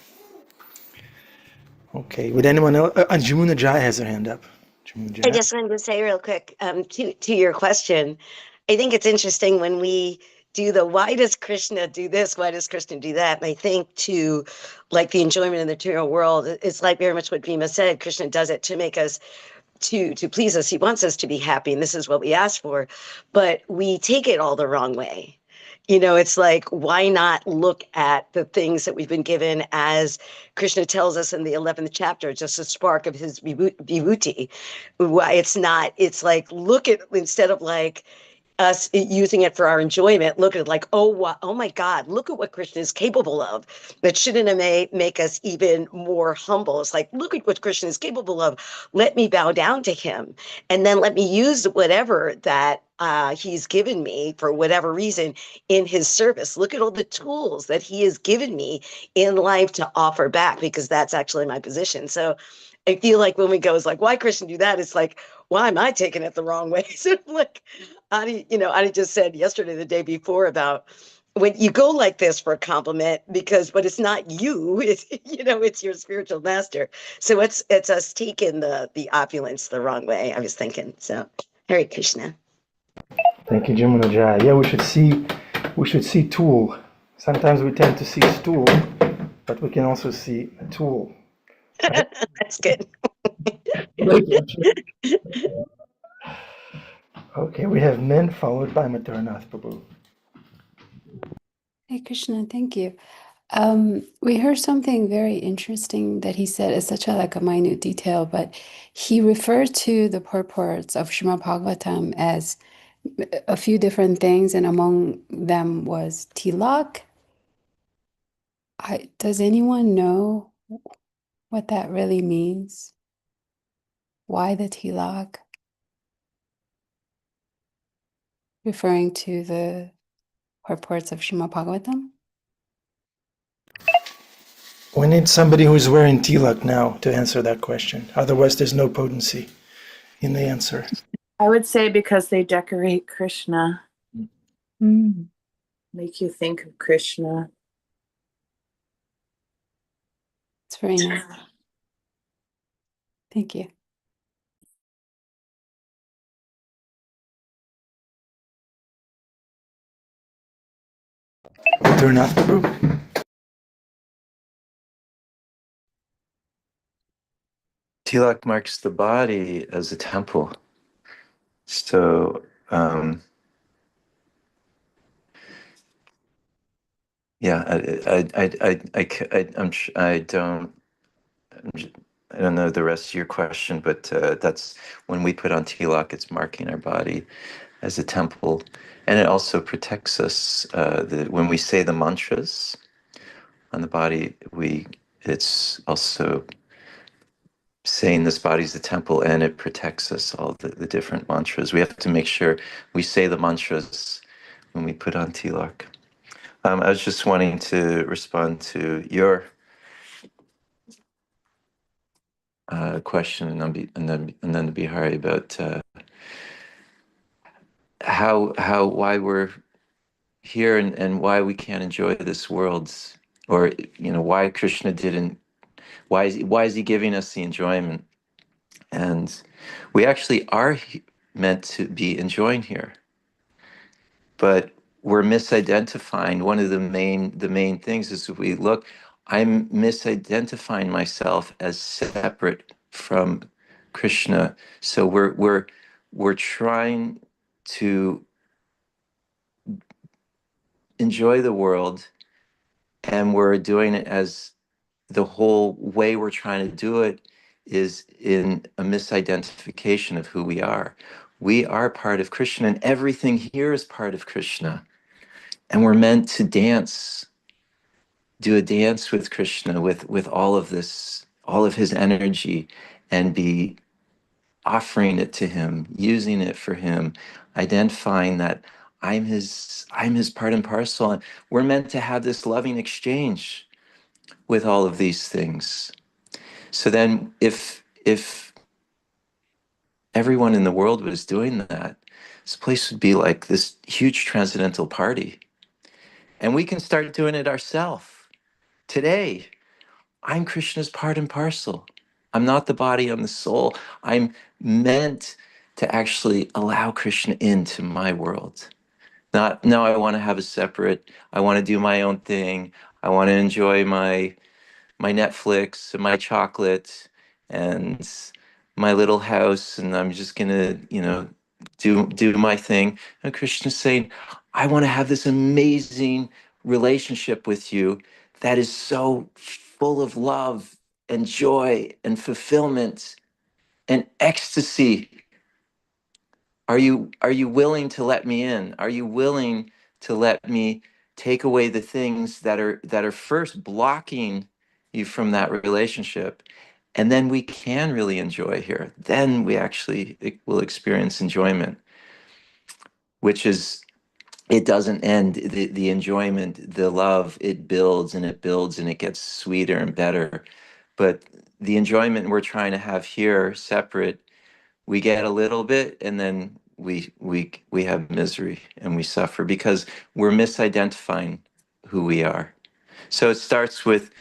Okay. Would anyone else? Jamuna Jai has her hand up. I just wanted to say real quick to your question. I think it's interesting when we do why does Krishna do this? Why does Krishna do that? And I think to like the enjoyment in the material world, it's like very much what Bhima said. Krishna does it to make us to please us. He wants us to be happy, and this is what we ask for, but we take it all the wrong way. It's like, why not look at the things that we've been given, as Krishna tells us in the 11th chapter, just a spark of his vibhuti. Why it's like, look at, instead of like us using it for our enjoyment, look at it like, oh my God, look at what Krishna is capable of. That shouldn't make us even more humble. It's like, look at what Krishna is capable of. Let me bow down to him, and then let me use whatever that he's given me for whatever reason in his service. Look at all the tools that he has given me in life to offer back, because that's actually my position. So I feel like when we go, it's like, why Krishna do that? It's like, why am I taking it the wrong way? So like Adi just said yesterday, the day before, about when you go like this for a compliment, but it's not you, it's your spiritual master. So it's us taking the opulence the wrong way, I was thinking. So Hare Krishna. Thank you, Jamunaja. Yeah, we should see tool. Sometimes we tend to see stool, but we can also see a tool. That's good. Okay, we have men followed by Matarnath Prabhu. Hey Krishna, thank you. We heard something very interesting that he said. It's such a minute detail, but he referred to the purports of Srimad Bhagavatam as a few different things, and among them was tilak. Does anyone know what that really means? Why the tilak? Referring to the purports of Srimad Bhagavatam? We need somebody who's wearing tilak now to answer that question. Otherwise, there's no potency in the answer. I would say because they decorate Krishna. Make you think of Krishna. It's very nice. Thank you. Matarnath Prabhu. Tilak marks the body as a temple. So, yeah, I don't know the rest of your question, but that's when we put on tilak, it's marking our body as a temple, and it also protects us. When we say the mantras on the body, it's also saying this body's the temple, and it protects us, all the different mantras. We have to make sure we say the mantras when we put on tilak. I was just wanting to respond to your question, and then to Bihari, about why we're here, and why we can't enjoy this world, or why Krishna didn't. Why is he giving us the enjoyment? And we actually are meant to be enjoying here, but we're misidentifying. One of the main things is, if we look, I'm misidentifying myself as separate from Krishna. So we're trying to enjoy the world, and we're doing it as, the whole way we're trying to do it is in a misidentification of who we are. We are part of Krishna, and everything here is part of Krishna. And we're meant to dance, do a dance with Krishna, with all of this, all of his energy, and be offering it to him, using it for him, identifying that I'm his part and parcel. And we're meant to have this loving exchange with all of these things. So then if everyone in the world was doing that, this place would be like this huge transcendental party. And we can start doing it ourselves. Today, I'm Krishna's part and parcel. I'm not the body, I'm the soul. I'm meant to actually allow Krishna into my world. Not, no, I want to have a separate, I want to do my own thing. I want to enjoy my Netflix and my chocolate and my little house and I'm just gonna, do my thing. And Krishna's saying, I want to have this amazing relationship with you that is so full of love and joy and fulfillment and ecstasy. Are you willing to let me in? Are you willing to let me take away the things that are first blocking you from that relationship? And then we can really enjoy here. Then we actually will experience enjoyment, which is, it doesn't end. The enjoyment, the love, it builds and it builds and it gets sweeter and better. But the enjoyment we're trying to have here separate, we get a little bit and then we have misery and we suffer because we're misidentifying who we are. So it starts with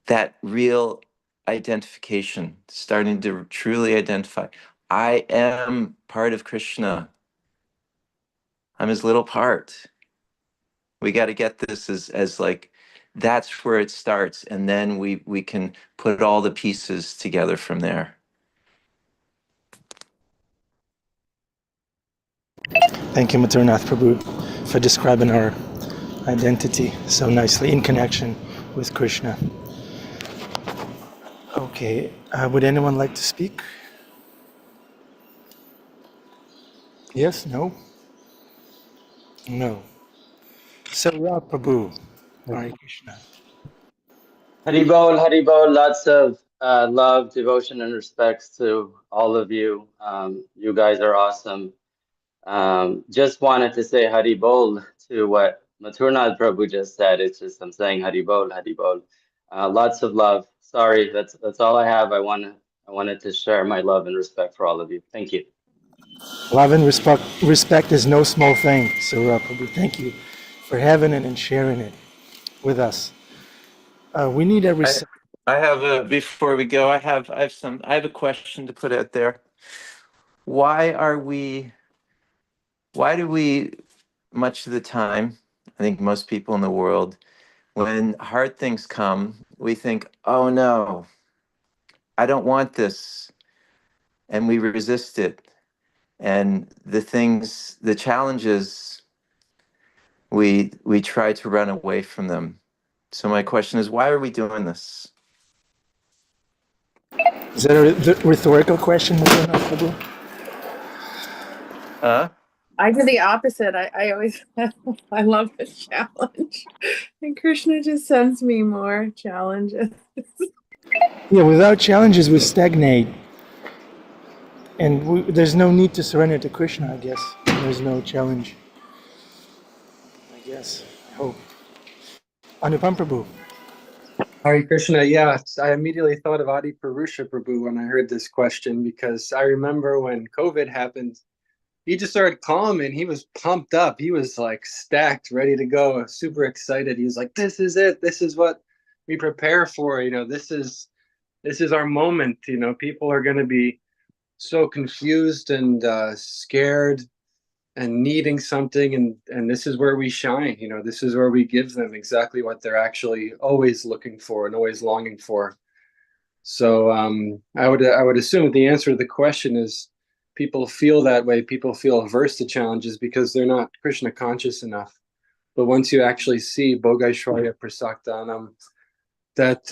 that real identification, starting to truly identify, I am part of Krishna. I'm his little part. We got to get this as like, that's where it starts, and then we can put all the pieces together from there. Thank you, Maturnath Prabhu, for describing our identity so nicely in connection with Krishna. Okay, would anyone like to speak? Yes? No? No. So, Prabhu, Hare Krishna. Hari Bol, lots of love, devotion, and respects to all of you. You guys are awesome. Just wanted to say Hari Bol to what Maturnal Prabhu just said. It's just I'm saying Hari Bol, Hari Bol. Lots of love. Sorry, that's all I have. I wanted to share my love and respect for all of you. Thank you. Love and respect is no small thing. So, Prabhu, thank you for having it and sharing it with us. We need a I have before we go, I have a question to put out there. Why do we, much of the time, I think most people in the world, when hard things come, we think, oh no, I don't want this. And we resist it. And the challenges, we try to run away from them. So my question is, why are we doing this? Is that a rhetorical question, Prabhu? I do the opposite. I always I love the challenge, and Krishna just sends me more challenges. Yeah, without challenges, we stagnate. And there's no need to surrender to Krishna, I guess. There's no challenge. I guess. I hope. Anupam Prabhu. Hare Krishna, yeah, I immediately thought of Adi Prabhu when I heard this question, because I remember when COVID happened, he just started calming. He was pumped up. He was like stacked, ready to go, super excited. He was like, "This is it. This is what we prepare for. This is our moment. People are going to be so confused and scared and needing something, and this is where we shine. This is where we give them exactly what they're actually always looking for and always longing for." So I would assume that the answer to the question is, people feel that way. People feel averse to challenges because they're not Krishna conscious enough. But once you actually see Bogaishwarya Prasaktanam, that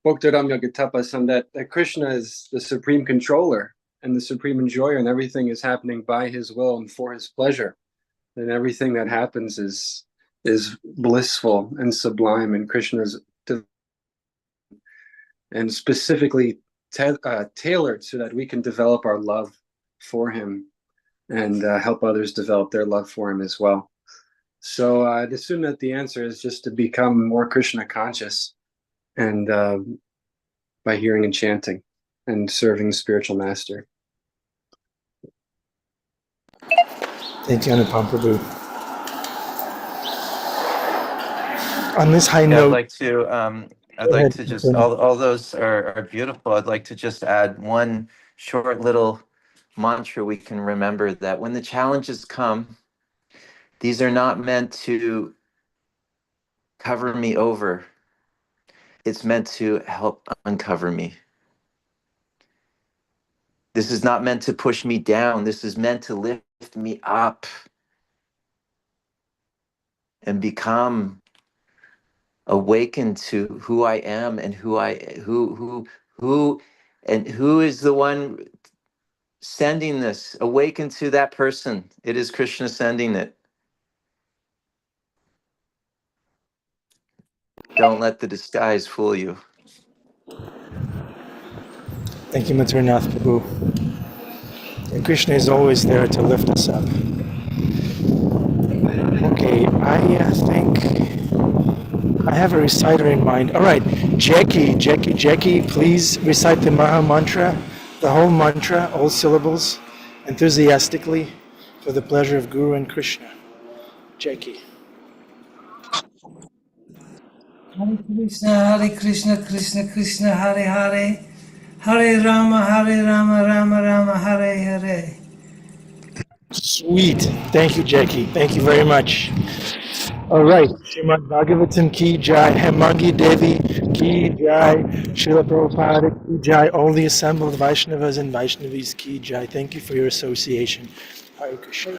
Bhaktaram Yogatapasam, that Krishna is the supreme controller and the supreme enjoyer, and everything is happening by his will and for his pleasure, then everything that happens is blissful and sublime, and Krishna's and specifically tailored so that we can develop our love for him and help others develop their love for him as well. So I'd assume that the answer is just to become more Krishna conscious, and by hearing and chanting and serving the spiritual master. Thank you, Anupam Prabhu. On this high note, I'd like to just, all those are beautiful. I'd like to just add one short little mantra we can remember, that when the challenges come, these are not meant to cover me over. It's meant to help uncover me. This is not meant to push me down. This is meant to lift me up and become awakened to who I am and who is the one sending this. Awaken to that person. It is Krishna sending it. Don't let the disguise fool you. Thank you, Maturnath Prabhu. And Krishna is always there to lift us up. Okay, I think I have a reciter in mind. All right, Jackie, please recite the Maha Mantra, the whole mantra, all syllables, enthusiastically, for the pleasure of Guru and Krishna. Jackie. Hare Krishna, Krishna Krishna, Hare Hare, Hare Rama, Rama Rama, Hare Hare. Sweet. Thank you, Jackie. Thank you very much. All right. Srimad Bhagavatam ki jai, Hemangi Devi ki jai, Srila Prabhupada ki jai, all the assembled Vaishnavas and Vaishnavis ki jai. Thank you for your association. Hare Krishna.